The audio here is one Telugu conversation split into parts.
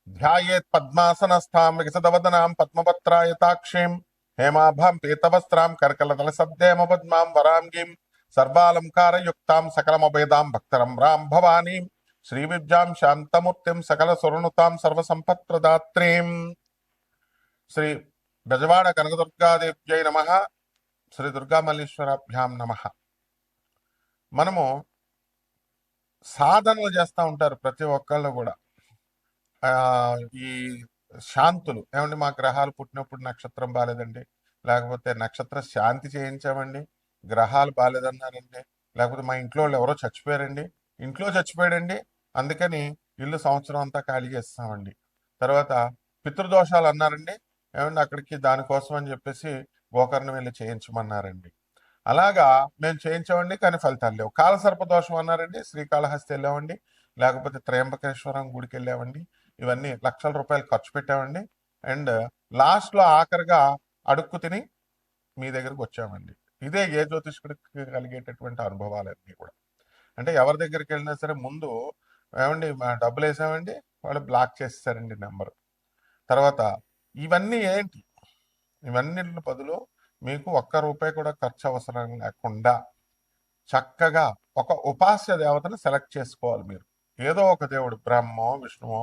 ధ్యాయేత్ పద్మాసనస్థాం వికసితవదనాం పద్మపత్రాయతాక్షీం హేమాభాం పీతవస్త్రాం కర్కలదలసద్దేమ పద్మాం వరాంగీం సర్వాలంకారయుక్తాం సకలమభేదాం భక్తరమ్రాం భవానీం శ్రీవిద్యాం శాంతమూర్తిం సకల సురనుతాం సర్వసంపత్ప్రదాత్రీం. శ్రీ బెజవాడ కనకదుర్గాదేవ్యై నమ. శ్రీ దుర్గామల్లీశ్వరాభ్యాం నమ. మనము సాధనలు చేస్తూ ఉంటారు ప్రతి ఒక్కళ్ళు కూడా. ఈ శాంతులు ఏమండి, మా గ్రహాలు పుట్టినప్పుడు నక్షత్రం బాలేదండి, లేకపోతే నక్షత్ర శాంతి చేయించామండి, గ్రహాలు బాలేదన్నారండి, లేకపోతే మా ఇంట్లో వాళ్ళు ఎవరో చచ్చిపోయారండి, ఇంట్లో చచ్చిపోయాడండి అందుకని ఇల్లు సంవత్సరం అంతా ఖాళీ చేస్తామండి, తర్వాత పితృదోషాలు అన్నారండి ఏమండి అక్కడికి దానికోసం అని చెప్పేసి గోకర్ణ వెళ్ళి చేయించమన్నారండి. అలాగా మేము చేయించామండి కానీ ఫలితాలు లేవు. కాలసర్ప దోషం అన్నారండి, శ్రీకాళహస్తి వెళ్ళామండి, లేకపోతే త్రయంబకేశ్వరం గుడికి వెళ్ళామండి, ఇవన్నీ లక్షల రూపాయలు ఖర్చు పెట్టామండి. అండ్ లాస్ట్లో ఆఖరిగా అడుక్కు తిని మీ దగ్గరకు వచ్చామండి. ఇదే ఏ జ్యోతిష్కుడికి కలిగేటటువంటి అనుభవాలన్నీ కూడా. అంటే ఎవరి దగ్గరికి వెళ్ళినా సరే ముందు ఏమండి డబ్బులు వేసామండి, వాళ్ళు బ్లాక్ చేసేసారండి నెంబరు. తర్వాత ఇవన్నీ ఏంటి, ఇవన్నీ బదులు మీకు ఒక్క రూపాయి కూడా ఖర్చు అవసరం లేకుండా చక్కగా ఒక ఉపాస్య దేవతను సెలెక్ట్ చేసుకోవాలి మీరు. ఏదో ఒక దేవుడు, బ్రహ్మో విష్ణువో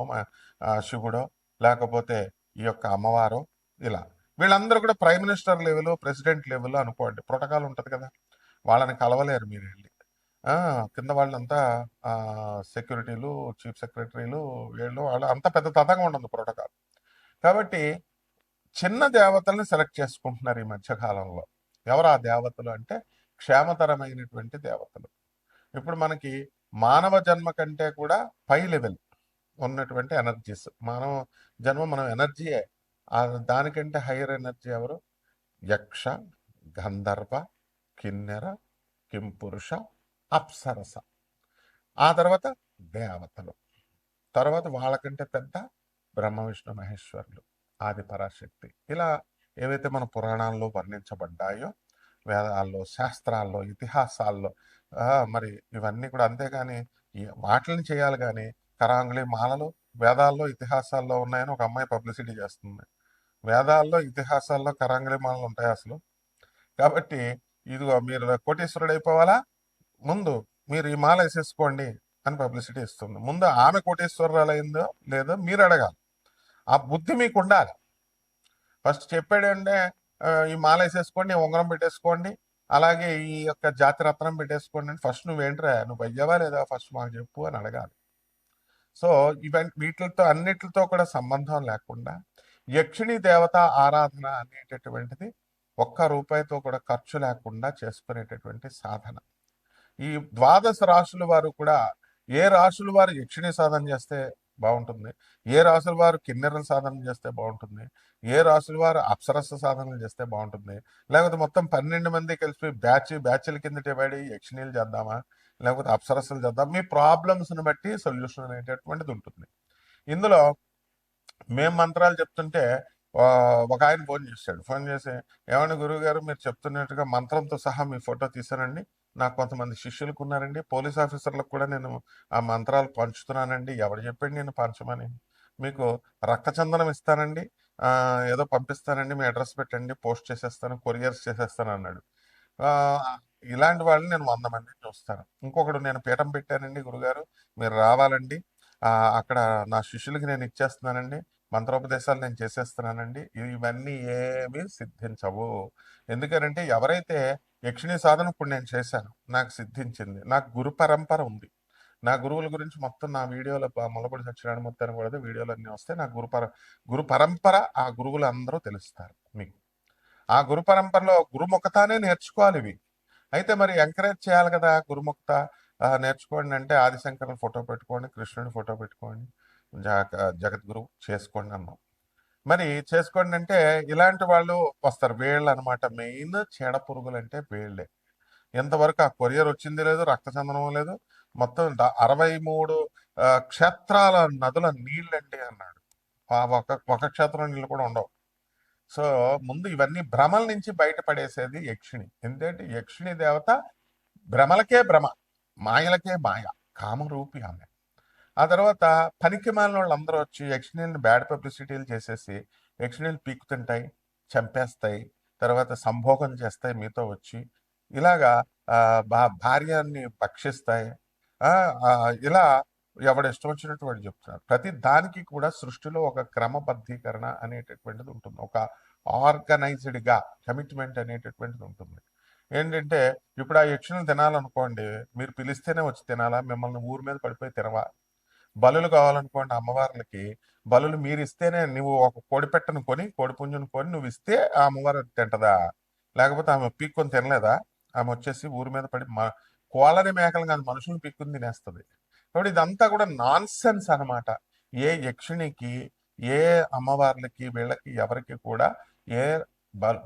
శివుడో లేకపోతే ఈ యొక్క అమ్మవారో, ఇలా వీళ్ళందరూ కూడా prime minister level president level అనుకోండి, ప్రోటోకాల్ ఉంటుంది కదా, వాళ్ళని కలవలేరు మీరు వెళ్ళి. కింద వాళ్ళంతా సెక్యూరిటీలు, చీఫ్ సెక్రటరీలు, వీళ్ళు వాళ్ళు అంత పెద్ద తతంగా ఉండదు ప్రోటోకాల్. కాబట్టి చిన్న దేవతల్ని సెలెక్ట్ చేసుకుంటున్నారు ఈ మధ్యకాలంలో. ఎవరు ఆ దేవతలు అంటే క్షేమతరమైనటువంటి దేవతలు. ఇప్పుడు మనకి మానవ జన్మ కంటే కూడా పై లెవెల్ ఉన్నటువంటి ఎనర్జీస్, మానవ జన్మ మనం ఎనర్జీయే, దానికంటే హైయర్ ఎనర్జీ ఎవరు? యక్ష, గంధర్వ, కిన్నెర, కింపురుష, అప్సరస, ఆ తర్వాత దేవతలు, తర్వాత వాళ్ళకంటే పెద్ద బ్రహ్మ విష్ణు మహేశ్వరులు, ఆది పరాశక్తి. ఇలా ఏవైతే మన పురాణాల్లో వర్ణించబడ్డాయో, వేదాల్లో, శాస్త్రాల్లో, ఇతిహాసాల్లో, మరి ఇవన్నీ కూడా. అంతేగాని వాటిని చేయాలి కానీ కరాంగుళి మాలలు వేదాల్లో ఇతిహాసాల్లో ఉన్నాయని ఒక అమ్మాయి పబ్లిసిటీ చేస్తుంది. వేదాల్లో ఇతిహాసాల్లో కరాంగుళి మాలలు ఉంటాయి అసలు? కాబట్టి ఇదిగో మీరు కోటీశ్వరుడు అయిపోవాలా, ముందు మీరు ఈ మాల వేసేసుకోండి అని పబ్లిసిటీ ఇస్తుంది. ముందు ఆమె కోటీశ్వరాలు అయిందో లేదో మీరు అడగాలి. ఆ బుద్ధి మీకు ఉండాలి. ఫస్ట్ చెప్పాడంటే ఈ మాల వేసేసుకోండి, ఉంగరం పెట్టేసుకోండి, అలాగే ఈ యొక్క జాతి రత్నం పెట్టేసుకోండి అని ఫస్ట్ నువ్వేంట్రా, నువ్వు అయ్యావా లేదా ఫస్ట్ మాకు చెప్పు అని అడగాలి. సో వీటితో అన్నిటితో కూడా సంబంధం లేకుండా యక్షిణీ దేవత ఆరాధన అనేటటువంటిది ఒక్క రూపాయితో కూడా ఖర్చు లేకుండా చేసుకునేటటువంటి సాధన. ఈ ద్వాదశ రాశుల వారు కూడా ఏ రాశుల వారు యక్షిణి సాధన చేస్తే బాగుంటుంది, ఏ రాశుల వారు కిన్నెరల సాధన చేస్తే బాగుంటుంది, ఏ రాశుల వారు అప్సరస సాధనలు చేస్తే బాగుంటుంది, లేకపోతే మొత్తం 12 మంది కలిసి బ్యాచ్ల కింద డివైడ్ అయ్యి యక్షిణీలు చేద్దామా, లేకపోతే అప్సరసలు చేద్దాం, మీ ప్రాబ్లమ్స్ని బట్టి సొల్యూషన్ అనేటటువంటిది ఉంటుంది. ఇందులో మేము మంత్రాలు చెప్తుంటే ఒక ఆయన ఫోన్ చేసి ఏమన్నా గురువు గారు మీరు చెప్తున్నట్టుగా మంత్రంతో సహా మీ ఫోటో తీసానండి, నాకు కొంతమంది శిష్యులకు ఉన్నారండి, పోలీస్ ఆఫీసర్లకు కూడా నేను ఆ మంత్రాలు పంచుతున్నానండి, ఎవరు చెప్పండి నేను పంచమని, మీకు రక్తచందనం ఇస్తానండి, ఏదో పంపిస్తానండి, మీ అడ్రస్ పెట్టండి, పోస్ట్ చేసేస్తాను, కొరియర్స్ చేసేస్తాను అన్నాడు. ఇలాంటి వాళ్ళని నేను 100 మందిని చూస్తాను. ఇంకొకడు నేను పీఠం పెట్టానండి గురుగారు, మీరు రావాలండి, అక్కడ నా శిష్యులకి నేను ఇచ్చేస్తున్నానండి, మంత్రోపదేశాలు నేను చేసేస్తున్నానండి, ఇవన్నీ ఏమీ సిద్ధించవు. ఎందుకనంటే ఎవరైతే యక్షిణీ సాధన ఇప్పుడు నేను చేశాను, నాకు సిద్ధించింది, నాకు గురు పరంపర ఉంది, నా గురువుల గురించి మొత్తం నా వీడియోలో మొలపడి సత్యనారాయణ మొత్తాన్ని కూడా వీడియోలు అన్నీ వస్తాయి. నా గురు పరంపర, ఆ గురువులు అందరూ తెలుస్తారు మీకు. ఆ గురు పరంపరలో గురుముఖతానే నేర్చుకోవాలి ఇవి. అయితే మరి ఎంకరేజ్ చేయాలి కదా, గురుముఖత నేర్చుకోండి అంటే ఆదిశంకరుని ఫోటో పెట్టుకోండి, కృష్ణుడి ఫోటో పెట్టుకోండి, జగద్గురు చేసుకోండి అన్నాం. మరి చేసుకోండి అంటే ఇలాంటి వాళ్ళు వస్తారు, వీళ్ళు అనమాట మెయిన్ చీడ పురుగులు అంటే వీళ్ళే. ఎంతవరకు ఆ కొరియర్ వచ్చింది లేదు, రక్తచందనం లేదు, మొత్తం 63 క్షేత్రాల నదుల నీళ్ళండి అన్నాడు. ఒక క్షేత్రం నీళ్ళు కూడా ఉండవు. సో ముందు ఇవన్నీ భ్రమల నుంచి బయటపడేసేది యక్షిణి. ఎందుకంటే యక్షిణి దేవత భ్రమలకే భ్రమ, మాయలకే మాయ, కామరూపి ఆమె. ఆ తర్వాత పనికి మాలిన వాళ్ళందరూ వచ్చి యక్షిణీల్ని బ్యాడ్ పబ్లిసిటీలు చేసేసి యక్షిణీలు పీకుతుంటాయి, చంపేస్తాయి, తర్వాత సంభోగం చేస్తాయి మీతో వచ్చి. ఇలాగా భార్యని భక్షిస్తాయి. ఆ ఆ, ఇలా ఎవడు ఇష్టం వచ్చినట్టు వాడు చెప్తున్నారు. ప్రతి దానికి కూడా సృష్టిలో ఒక క్రమబద్ధీకరణ అనేటటువంటిది ఉంటుంది, ఒక ఆర్గనైజ్డ్ గా కమిట్మెంట్ అనేటటువంటిది ఉంటుంది. ఏంటంటే ఇప్పుడు ఆ యక్షులను తినాలనుకోండి, మీరు పిలిస్తేనే వచ్చి తినాలా, మిమ్మల్ని ఊరి మీద పడిపోయి తినవా? బలులు కావాలనుకోండి అమ్మవార్లకి, బలులు మీరు ఇస్తేనే, నువ్వు ఒక కోడి పెట్టను కొని, కోడి పుంజును కొని నువ్వు ఇస్తే ఆ అమ్మవారు తింటదా? లేకపోతే ఆమె పీక్కొని తినలేదా? ఆమె వచ్చేసి ఊరి మీద పడి కోళ్ళని మేకలు కాదు మనుషులు పీక్కుని తినేస్తుంది. కాబట్టి ఇదంతా కూడా నాన్ సెన్స్ అనమాట. ఏ యక్షిణికి, ఏ అమ్మవార్లకి, వీళ్ళకి ఎవరికి కూడా ఏ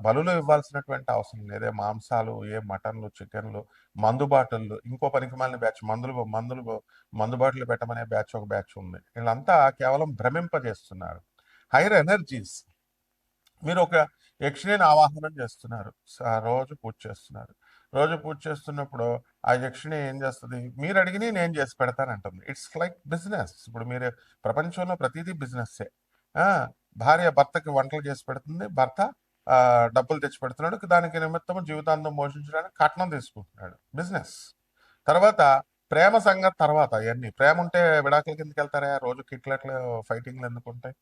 బలులు ఇవ్వాల్సినటువంటి అవసరం లేదే. మాంసాలు, ఏ మటన్లు, చికెన్లు, మందు బాటిళ్ళు, ఇంకో పనికిమాలిన బ్యాచ్ మందు బాటిల్ పెట్టమనే బ్యాచ్ ఒక బ్యాచ్ ఉంది. వీళ్ళంతా కేవలం భ్రమింపజేస్తున్నారు. Hire energies. మీరు ఒక యక్షిణిని ఆవాహనం చేస్తున్నారు, రోజు పూజ చేస్తున్నారు. రోజు పూజ చేస్తున్నప్పుడు ఆ యక్షిణి ఏం చేస్తుంది? మీరు అడిగిని నేను చేసి పెడతానంటుంది. It's like business. ఇప్పుడు మీరు ప్రపంచంలో ప్రతిదీ బిజినెస్సే. భార్య భర్తకి వంటలు చేసి పెడుతుంది, భర్త డబ్బులు తెచ్చి పెడుతున్నాడు, దానికి నిమిత్తం జీవితాంతం పోషించడానికి కట్నం తీసుకుంటున్నాడు, బిజినెస్. తర్వాత ప్రేమ సంగతి తర్వాత. అవన్నీ ప్రేమ ఉంటే విడాకుల కిందకి వెళ్తారా? రోజు కిట్లట్లు ఫైటింగ్లు ఎందుకుంటాయి?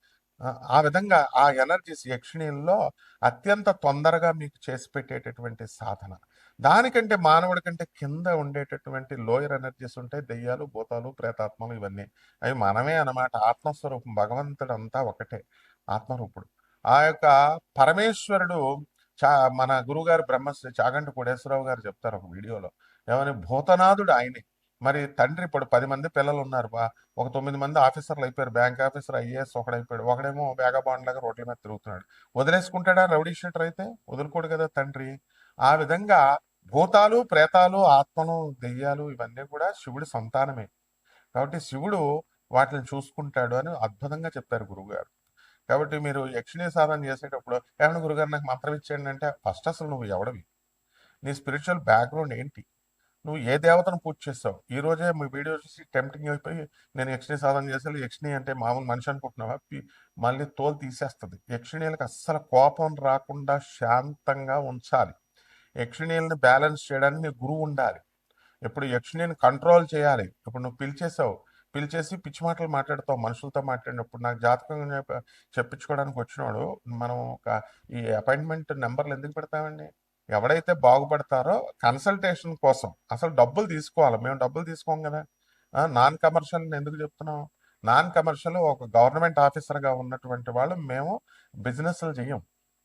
ఆ విధంగా ఆ ఎనర్జీస్ యక్షిణీల్లో అత్యంత తొందరగా మీకు చేసి పెట్టేటటువంటి సాధన. దానికంటే మానవుడి కంటే కింద ఉండేటటువంటి లోయర్ ఎనర్జీస్ ఉంటాయి, దెయ్యాలు, భూతాలు, ప్రేతాత్మలు, ఇవన్నీ. అవి మనమే అన్నమాట. ఆత్మస్వరూపం, భగవంతుడు అంతా ఒకటే, ఆత్మరూపుడు. ఆ యొక్క పరమేశ్వరుడు మన గురుగారు బ్రహ్మశ్రీ చాగంటి కోటేశ్వరరావు గారు చెప్తారు ఒక వీడియోలో, ఏమని, భూతనాథుడు ఆయనే. మరి తండ్రి ఇప్పుడు 10 మంది పిల్లలు ఉన్నారు, ఒక 9 మంది ఆఫీసర్లు అయిపోయారు, బ్యాంక్ ఆఫీసర్, ఐఏఎస్ ఒకడైపోయాడు, ఒకడేమో వేగబాండ్ లాగా రోడ్ల మీద తిరుగుతున్నాడు. వదిలేసుకుంటాడా రౌడీ షీటర్ అయితే? వదులుకోడు కదా తండ్రి. ఆ విధంగా భూతాలు, ప్రేతాలు, ఆత్మలు, దెయ్యాలు ఇవన్నీ కూడా శివుడి సంతానమే. కాబట్టి శివుడు వాటిని చూసుకుంటాడు అని అద్భుతంగా చెప్పారు గురువుగారు. కాబట్టి మీరు యక్షిణీ సాధన చేసేటప్పుడు, ఏమన్నా గురుగారు నాకు మంత్రం ఇచ్చేయండి అంటే, ఫస్ట్ అసలు నువ్వు ఎవడవి, నీ స్పిరిచువల్ బ్యాక్గ్రౌండ్ ఏంటి, నువ్వు ఏ దేవతను పూజ చేస్తావు? ఈ రోజే మీ వీడియో చూసి టెంప్టింగ్ అయిపోయి నేను యక్షిణీ సాధన చేసేది, యక్షిణి అంటే మామూలు మనిషి అనుకుంటున్నావా? మళ్ళీ తోలు తీసేస్తుంది. యక్షిణీలకు అస్సలు కోపం రాకుండా శాంతంగా ఉంచాలి. యక్షిణీలను బ్యాలెన్స్ చేయడానికి నీ గురువు ఉండాలి. ఇప్పుడు యక్షిణిని కంట్రోల్ చేయాలి. ఇప్పుడు నువ్వు పిలిచేసి పిచ్చి మాటలు మాట్లాడతావు మనుషులతో మాట్లాడినప్పుడు. నాకు జాతకం చెప్పించుకోవడానికి వచ్చినాడు, మనం ఈ అపాయింట్మెంట్ నెంబర్లు ఎందుకు పెడతామండి? ఎవడైతే బాగుపడతారో కన్సల్టేషన్ కోసం అసలు డబ్బులు తీసుకోవాలి. మేము డబ్బులు తీసుకోం కదా. నాన్ కమర్షియల్ ఎందుకు చెప్తున్నాం? నాన్ కమర్షియల్ ఒక గవర్నమెంట్ ఆఫీసర్గా ఉన్నటువంటి వాళ్ళు మేము బిజినెస్లు చెయ్యం.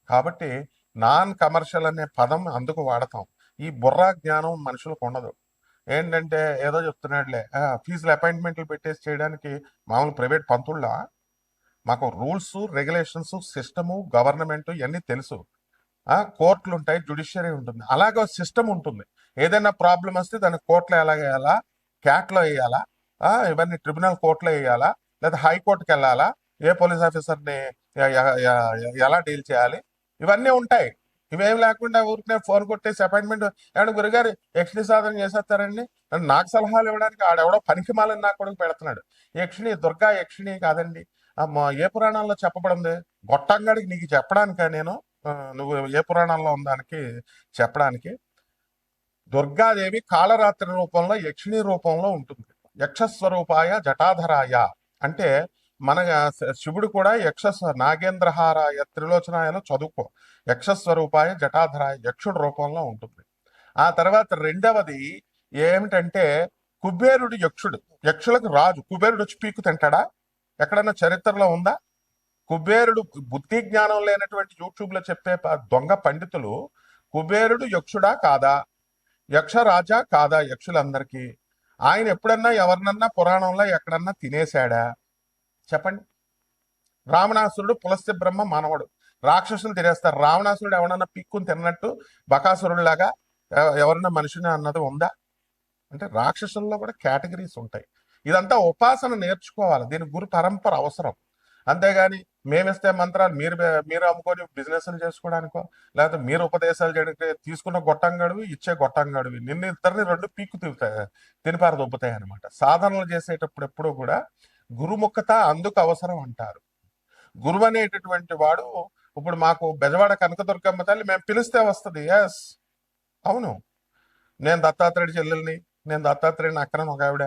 కాబట్టి నాన్ కమర్షియల్ అనే పదం అందుకు వాడతాం. ఈ బుర్రా జ్ఞానం మనుషులకు ఉండదు. ఏంటంటే ఏదో చెప్తున్నాడులే, ఫీజులు అపాయింట్మెంట్లు పెట్టేసి చేయడానికి మామూలు ప్రైవేట్ పంతుళ్ళ. మాకు రూల్స్, రెగ్యులేషన్స్, సిస్టము, గవర్నమెంట్ ఇవన్నీ తెలుసు. కోర్టులు ఉంటాయి, జ్యుడిషియరీ ఉంటుంది, అలాగే సిస్టమ్ ఉంటుంది. ఏదైనా ప్రాబ్లం వస్తే దాన్ని కోర్టులో ఎలా వేయాలా, క్యాట్లో వేయాలా, ఇవన్నీ ట్రిబ్యునల్ కోర్టులో వేయాలా, లేదా హైకోర్టుకి వెళ్ళాలా, ఏ పోలీస్ ఆఫీసర్ని ఎలా డీల్ చేయాలి, ఇవన్నీ ఉంటాయి. ఇవేం లేకుండా ఊరికే ఫోన్ కొట్టేసి అపాయింట్మెంట్, ఏమన్నా గురుగారు యక్షిణి సాధన చేసేస్తారండి నాకు సలహాలు ఇవ్వడానికి ఆడెవడో పనికి మాలని నా కొడుకు పెడుతున్నాడు. యక్షిణి దుర్గా యక్షిణి కాదండి. ఏ పురాణాల్లో చెప్పబడింది? గొట్టంగాడికి నీకు చెప్పడానిక నేను? నువ్వు ఏ పురాణంలో ఉందానికి చెప్పడానికి? దుర్గాదేవి కాళరాత్రి రూపంలో, యక్షిణి రూపంలో ఉంటుంది. యక్షస్వరూపాయ జటాధరాయ అంటే మన శివుడు కూడా నాగేంద్రహారాయ త్రిలోచనాయలో చదువుకో. యక్షస్వరూపాయ జటాధరాయ, యక్షుడు రూపంలో ఉంటుంది. ఆ తర్వాత రెండవది ఏమిటంటే కుబేరుడు యక్షుడు, యక్షులకు రాజు. కుబేరుడు వచ్చి పీకు తింటాడా? ఎక్కడన్నా చరిత్రలో ఉందా? కుబేరుడు బుద్ధి జ్ఞానం లేనటువంటి యూట్యూబ్ లో చెప్పే దొంగ పండితులు కుబేరుడు యక్షుడా కాదా, యక్షరాజా కాదా యక్షులందరికీ? ఆయన ఎప్పుడన్నా ఎవరినన్నా పురాణంలో ఎక్కడన్నా తినేశాడా? చెప్పండి. రావణాసురుడు పులస్త్య బ్రహ్మ మానవుడు, రాక్షసులు తినేస్తారు. రావణాసురుడు ఎవరన్నా పిక్కుని తిన్నట్టు బకాసురుడిలాగా ఎవరన్నా మనిషిని అన్నది ఉందా? అంటే రాక్షసుల్లో కూడా కేటగిరీస్ ఉంటాయి. ఇదంతా ఉపాసన నేర్చుకోవాలి, దీని గురు పరంపర అవసరం. అంతేగాని మేమిస్తే మంత్రాలు మీరు అమ్ముకొని బిజినెస్లు చేసుకోవడానికో, లేకపోతే మీరు ఉపదేశాలు చేయడానికి తీసుకున్న గొట్టంగాడివి, ఇచ్చే గొట్టంగాడివి నిన్ను ఇద్దరిని రెండు పీక్కు తినిపారు దొబ్బుతాయి అనమాట. సాధనలు చేసేటప్పుడు ఎప్పుడూ కూడా గురుముఖత అందుకు అవసరం అంటారు. గురువు అనేటటువంటి వాడు, ఇప్పుడు మాకు బెజవాడ కనకదుర్గమ్మ తల్లి మేము పిలిస్తే వస్తుంది. ఎస్, అవును, నేను దత్తాత్రేయుడి చెల్లెల్ని, నేను దత్తాత్రేయుడిని అక్కన ఒక ఆవిడ,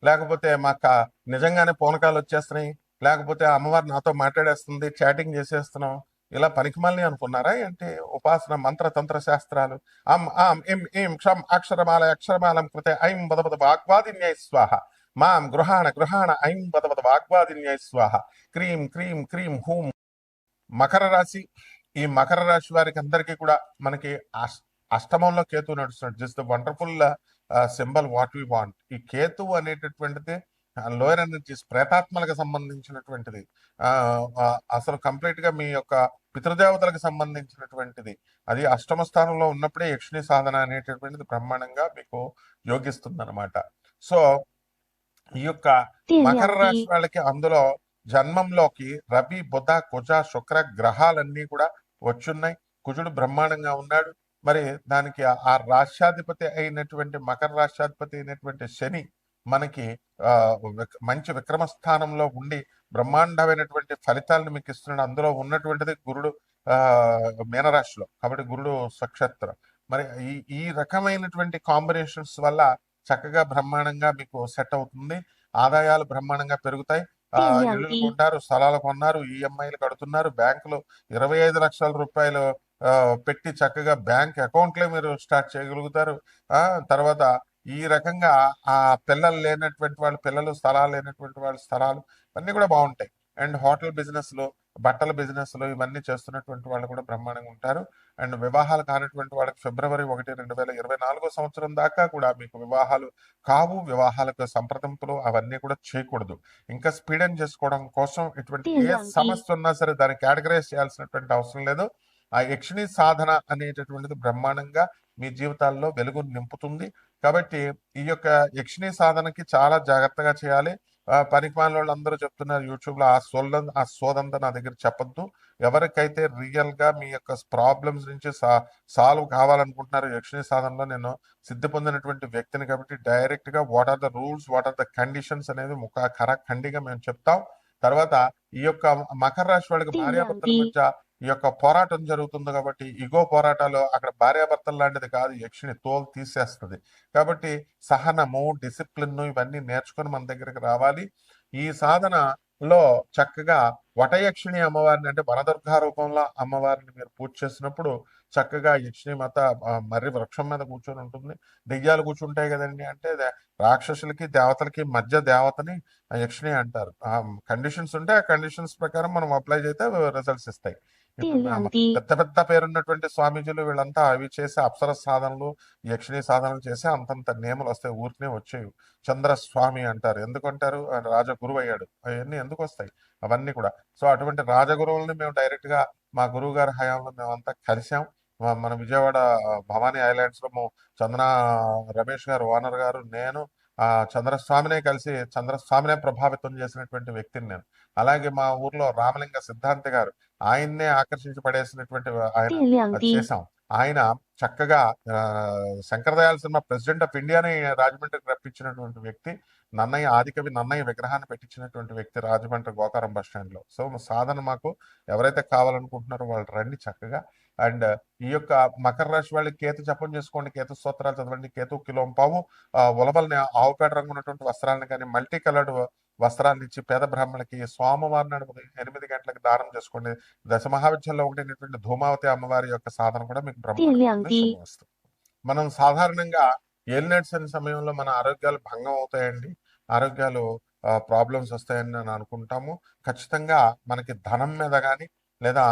లేకపోతే మాకు నిజంగానే పూనకాలు వచ్చేస్తున్నాయి, లేకపోతే అమ్మవారు నాతో మాట్లాడేస్తుంది, చాటింగ్ చేసేస్తున్నాం, ఇలా పనికిమాలని అనుకున్నారా ఏంటి? ఉపాసన మంత్ర తంత్ర శాస్త్రాలు అక్షరమాల అక్షరమాలం కృతే ఐం బదబద వాగ్వాదిన్యై స్వాహ మాం గృహాణ గృహాణ ఐం బదబద వాగ్వాదిన్యై స్వాహ క్రీం క్రీం క్రీం హూం. మకర రాశి, ఈ మకర రాశి వారికి అందరికీ కూడా మనకి అష్టమంలో కేతు నడుస్తున్నాడు. Just the wonderful symbol what we want. ఈ కేతు అనేటటువంటిది లోయర్ ఎనర్జీస్, ప్రేతాత్మలకు సంబంధించినటువంటిది. అసలు కంప్లీట్ గా మీ యొక్క పితృదేవతలకు సంబంధించినటువంటిది. అది అష్టమ స్థానంలో ఉన్నప్పుడే యక్షిణి సాధన అనేటటువంటిది బ్రహ్మాండంగా మీకు యోగిస్తుంది అనమాట. సో ఈ యొక్క మకర రాశి వాళ్ళకి అందులో జన్మంలోకి రవి, బుధ, కుజ, శుక్ర గ్రహాలన్నీ కూడా వచ్చున్నాయి. కుజుడు బ్రహ్మాండంగా ఉన్నాడు. మరి దానికి ఆ రాష్ట్రాధిపతి అయినటువంటి మకర రాష్ట్రాధిపతి అయినటువంటి శని మనకి మంచి విక్రమ స్థానంలో ఉండి బ్రహ్మాండమైనటువంటి ఫలితాలను మీకు ఇస్తున్నాడు. అందులో ఉన్నటువంటిది గురుడు మీనరాశిలో, కాబట్టి గురుడు నక్షత్రం. మరి ఈ రకమైనటువంటి కాంబినేషన్స్ వల్ల చక్కగా బ్రహ్మాండంగా మీకు సెట్ అవుతుంది. ఆదాయాలు బ్రహ్మాండంగా పెరుగుతాయి. ఇళ్ళు కొంటారు, స్థలాలు కొన్నారు, ఈఎంఐలు కడుతున్నారు, బ్యాంకులు 25 లక్షల రూపాయలు పెట్టి చక్కగా బ్యాంక్ అకౌంట్లే మీరు స్టార్ట్ చేయగలుగుతారు. తర్వాత ఈ రకంగా ఆ పిల్లలు లేనటువంటి వాళ్ళు పిల్లలు, స్థలాలు లేనటువంటి వాళ్ళ స్థలాలు అన్నీ కూడా బాగుంటాయి. అండ్ హోటల్ బిజినెస్లు, బట్టల బిజినెస్లు ఇవన్నీ చేస్తున్నటువంటి వాళ్ళు కూడా బ్రహ్మాండంగా ఉంటారు. అండ్ వివాహాలు కానటువంటి వాళ్ళకి ఫిబ్రవరి 1, 2024 సంవత్సరం దాకా కూడా మీకు వివాహాలు కావు. వివాహాలకు సంప్రదింపులు అవన్నీ కూడా చేయకూడదు. ఇంకా స్పీడ్ అని చేసుకోవడం కోసం ఇటువంటి ఏ సమస్య ఉన్నా సరే దాన్ని కేటగరైజ్ చేయాల్సినటువంటి అవసరం లేదు. ఆ యక్షిణి సాధన అనేటటువంటిది బ్రహ్మాండంగా మీ జీవితాల్లో వెలుగు నింపుతుంది. కాబట్టి ఈ యొక్క యక్షిణి సాధనకి చాలా జాగ్రత్తగా చేయాలి. పనికిమాలిన వాళ్ళు అందరూ చెప్తున్నారు యూట్యూబ్ లో, ఆ సోదంతా నా దగ్గర చెప్పొద్దు. ఎవరికైతే రియల్ గా మీ యొక్క ప్రాబ్లమ్స్ నుంచి సాల్వ్ కావాలనుకుంటున్నారు యక్షిణి సాధనలో నేను సిద్ధి పొందినటువంటి వ్యక్తిని, కాబట్టి డైరెక్ట్ గా what are the rules, what are the conditions అనేది ఖండిగా మేము చెప్తాం. తర్వాత ఈ యొక్క మకర రాశి వాళ్ళకి భార్యాభర్తల మధ్య ఈ యొక్క పోరాటం జరుగుతుంది కాబట్టి ఇగో పోరాటాలు అక్కడ భార్యాభర్తలు లాంటిది కాదు, యక్షిణి తోలు తీసేస్తుంది. కాబట్టి సహనము, డిసిప్లిన్ ఇవన్నీ నేర్చుకొని మన దగ్గరికి రావాలి. ఈ సాధనలో చక్కగా వటయక్షిణి అమ్మవారిని, అంటే వనదుర్గా రూపంలో అమ్మవారిని మీరు పూజ చేసినప్పుడు చక్కగా యక్షిణి మాత మర్రి వృక్షం మీద కూర్చొని ఉంటుంది. దెయ్యాలు కూర్చుంటాయి కదండి, అంటే రాక్షసులకి దేవతలకి మధ్య దేవతని యక్షిణి అంటారు. కండిషన్స్ ఉంటే ఆ కండిషన్స్ ప్రకారం మనం అప్లై చేస్తే రిజల్ట్స్ ఇస్తాయి. పెద్ద పెద్ద పేరున్నటువంటి స్వామీజీలు వీళ్ళంతా అవి చేసి అప్సర సాధనలు, యక్షిణి సాధనలు చేసి అంతంత నేములు వస్తాయి, ఊరికనే వచ్చేవి. చంద్రస్వామి అంటారు. ఎందుకంటారు? రాజగురువు అయ్యాడు. అవన్నీ ఎందుకు వస్తాయి? అవన్నీ కూడా. సో అటువంటి రాజగురువుల్ని మేము డైరెక్ట్ గా మా గురువు గారి హయాంలో మేమంతా కలిసాం. మన విజయవాడ భవానీ ఐలాండ్స్ లో చంద్ర రమేష్ గారు, ఓనర్ గారు, నేను చంద్రస్వామినే కలిసి చంద్రస్వామినే ప్రభావితం చేసినటువంటి వ్యక్తిని నేను. అలాగే మా ఊర్లో రామలింగ సిద్ధాంతి గారు, ఆయన్నే ఆకర్షించి పడేసినటువంటి ఆయన చేశాం. ఆయన చక్కగా శంకరదయాళ సినిమా ప్రెసిడెంట్ ఆఫ్ ఇండియాని రాజమండ్రికి రప్పించినటువంటి వ్యక్తి. నన్నయ్య, ఆదికవి నన్నయ్య విగ్రహాన్ని పెట్టించినటువంటి వ్యక్తి రాజమండ్రి గోకారం బస్ స్టాండ్ లో. సో సాధన మాకు ఎవరైతే కావాలనుకుంటున్నారో వాళ్ళు రండి చక్కగా. అండ్ ఈ యొక్క మకర రాశి వాళ్ళకి కేతు జపం చేసుకోండి, కేతు స్తోత్రాలు చదవండి. కేతు కిలోంపావు ఉలవల్ని, ఆవుపేట రంగు ఉన్నటువంటి వస్త్రాలను కానీ, మల్టీ కలర్డ్ వస్త్రాలను ఇచ్చి పేద బ్రాహ్మణులకి సోమవారం నాడు 8 గంటలకు దానం చేసుకోండి. దశమహావిద్యల్లో ఒకటైనటువంటి ధూమావతి అమ్మవారి యొక్క సాధన కూడా మీకు బ్రహ్మాండంగా. మనం సాధారణంగా ఏలినట్స్ అనే సమయంలో మన ఆరోగ్యాలు భంగం అవుతాయండి, ఆరోగ్యాలు ప్రాబ్లమ్స్ వస్తాయని నేను అనుకుంటాము. ఖచ్చితంగా మనకి ధనం మీద కానీ, లేదా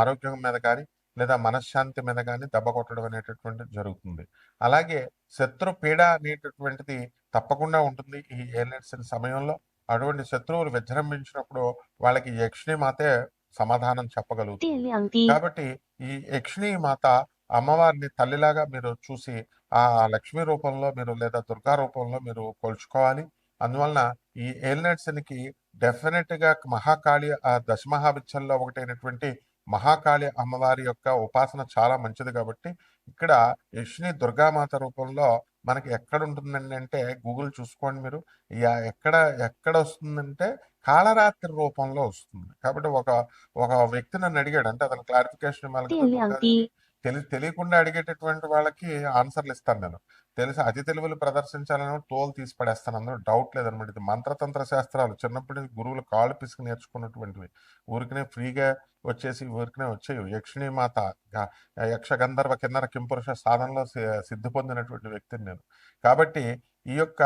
ఆరోగ్యం మీద కానీ, లేదా మనశ్శాంతి మీద కానీ దెబ్బ కొట్టడం అనేటటువంటిది జరుగుతుంది. అలాగే శత్రు పీడ అనేటటువంటిది తప్పకుండా ఉంటుంది ఈ ఏలినట్స్ సమయంలో. అటువంటి శత్రువులు విజృంభించినప్పుడు వాళ్ళకి యక్షిణి మాతే సమాధానం చెప్పగలుగుతుంది. కాబట్టి ఈ యక్షిణి మాత అమ్మవారిని తల్లిలాగా మీరు చూసి ఆ లక్ష్మీ రూపంలో మీరు, లేదా దుర్గా రూపంలో మీరు కొలుచుకోవాలి. అందువలన ఈ ఏలినట్స్కి డెఫినెట్ గా మహాకాళి దశమహావిద్యల్లో ఒకటైనటువంటి మహాకాళి అమ్మవారి యొక్క ఉపాసన చాలా మంచిది కాబట్టి ఇక్కడ యక్షిని దుర్గామాత రూపంలో మనకి ఎక్కడ ఉంటుందండి అంటే గూగుల్ చూసుకోండి మీరు. ఎక్కడ ఎక్కడ వస్తుందంటే కాళరాత్రి రూపంలో వస్తుంది. కాబట్టి ఒక ఒక వ్యక్తి నన్ను అడిగాడు, అంటే అతను క్లారిఫికేషన్ ఇవ్వాలి కదా దుర్గాదేవి. తెలియకుండా అడిగేటటువంటి వాళ్ళకి ఆన్సర్లు ఇస్తాను నేను. తెలిసి అతి తెలివిలు ప్రదర్శించాలని తోలు తీసి పడేస్తాను, అందులో డౌట్ లేదనమాట. ఇది మంత్రతంత్ర శాస్త్రాలు చిన్నప్పటి నుంచి గురువులు కాళ్ళు పిసుకు నేర్చుకున్నటువంటివి. ఊరికనే ఫ్రీగా వచ్చేసి ఊరికనే వచ్చేవి. యక్షిణీ మాత యక్ష గంధర్వ కిన్నర కింపురుష సాధనలో సిద్ధి పొందినటువంటి వ్యక్తిని నేను. కాబట్టి ఈ యొక్క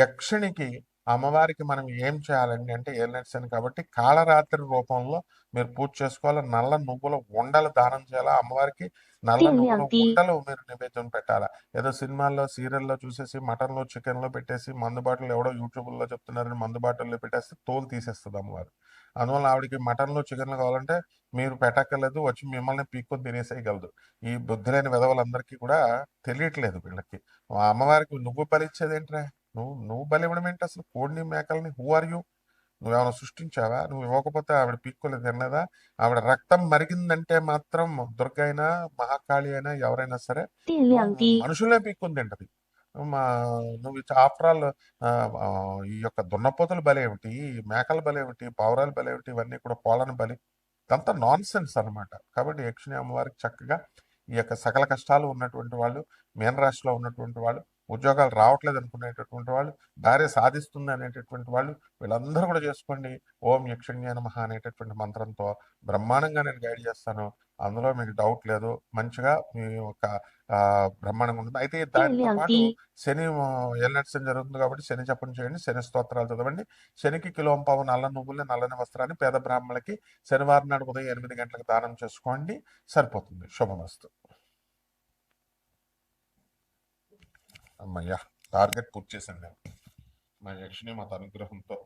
యక్షిణికి అమ్మవారికి మనం ఏం చేయాలండి అంటే ఏలినట్స్ కాబట్టి కాళరాత్రి రూపంలో మీరు పూజ చేసుకోవాలి. నల్ల నువ్వుల ఉండలు దానం చేయాలా అమ్మవారికి. నల్ల నువ్వుల ఉండలు మీరు నివేద్యం పెట్టాలా. ఏదో సినిమాల్లో సీరియల్లో చూసేసి మటన్లో చికెన్లో పెట్టేసి మందు బాటలు ఎవడో యూట్యూబ్లో చెప్తున్నారని మందు బాటల్లో పెట్టేస్తే తోలు తీసేస్తుంది అమ్మవారు. అందువల్ల ఆవిడకి మటన్లో చికెన్లు కావాలంటే మీరు పెట్టక్కర్లేదు, వచ్చి మిమ్మల్ని పీక్కొని తినేసేయగలదు. ఈ బుద్ధి లేని విధవలందరికీ కూడా తెలియట్లేదు వీళ్ళకి. అమ్మవారికి నువ్వు బలిచ్చేది ఏంట్రా? నువ్వు బలి ఇవ్వడం ఏంటి అసలు? కోడిని మేకల్ని హూ ఆర్ యూ? నువ్వేమైనా సృష్టించావా? నువ్వు ఇవ్వకపోతే ఆవిడ పీక్కోలేదు తినలేదా? ఆవిడ రక్తం మరిగిందంటే మాత్రం దుర్గ అయినా మహాకాళి అయినా ఎవరైనా సరే మనుషులే పీక్కొని తింటది. మా నువ్వు ఆఫ్టర్ ఆల్ ఈ యొక్క దున్నపోతుల బలేమిటి, మేకల బలేమిటి, పావురాల బలేమిటి, ఇవన్నీ కూడా పోలని బలి, ఇదంతా నాన్ సెన్స్ అనమాట. కాబట్టి యక్షిణి అమ్మవారికి చక్కగా ఈ యొక్క సకల కష్టాలు ఉన్నటువంటి వాళ్ళు, మీనరాశిలో ఉన్నటువంటి వాళ్ళు, ఉద్యోగాలు రావట్లేదు అనుకునేటటువంటి వాళ్ళు, భార్య సాధిస్తుంది అనేటటువంటి వాళ్ళు, వీళ్ళందరూ కూడా చేసుకోండి. ఓం యక్షిణ్య నమః అనేటటువంటి మంత్రంతో బ్రహ్మాండంగా నేను గైడ్ చేస్తాను. అందులో మీకు డౌట్ లేదు. మంచిగా మీ యొక్క బ్రహ్మాండంగా ఉంటుంది. అయితే దానితో పాటు శని ఏలినట్స్ జరుగుతుంది కాబట్టి శని జపం చేయండి, శని స్తోత్రాలు చదవండి. శనికి కిలోంపావు నల్ల నువ్వుల్ని నల్లని వస్త్రాన్ని పేద బ్రాహ్మణులకి శనివారం నాడు ఉదయం 8 గంటలకు దానం చేసుకోండి, సరిపోతుంది. శుభమస్తు. అమ్మయ్యా, టార్గెట్ పూర్తి చేశాను నేను మా యక్షిణి మాత అనుగ్రహంతో.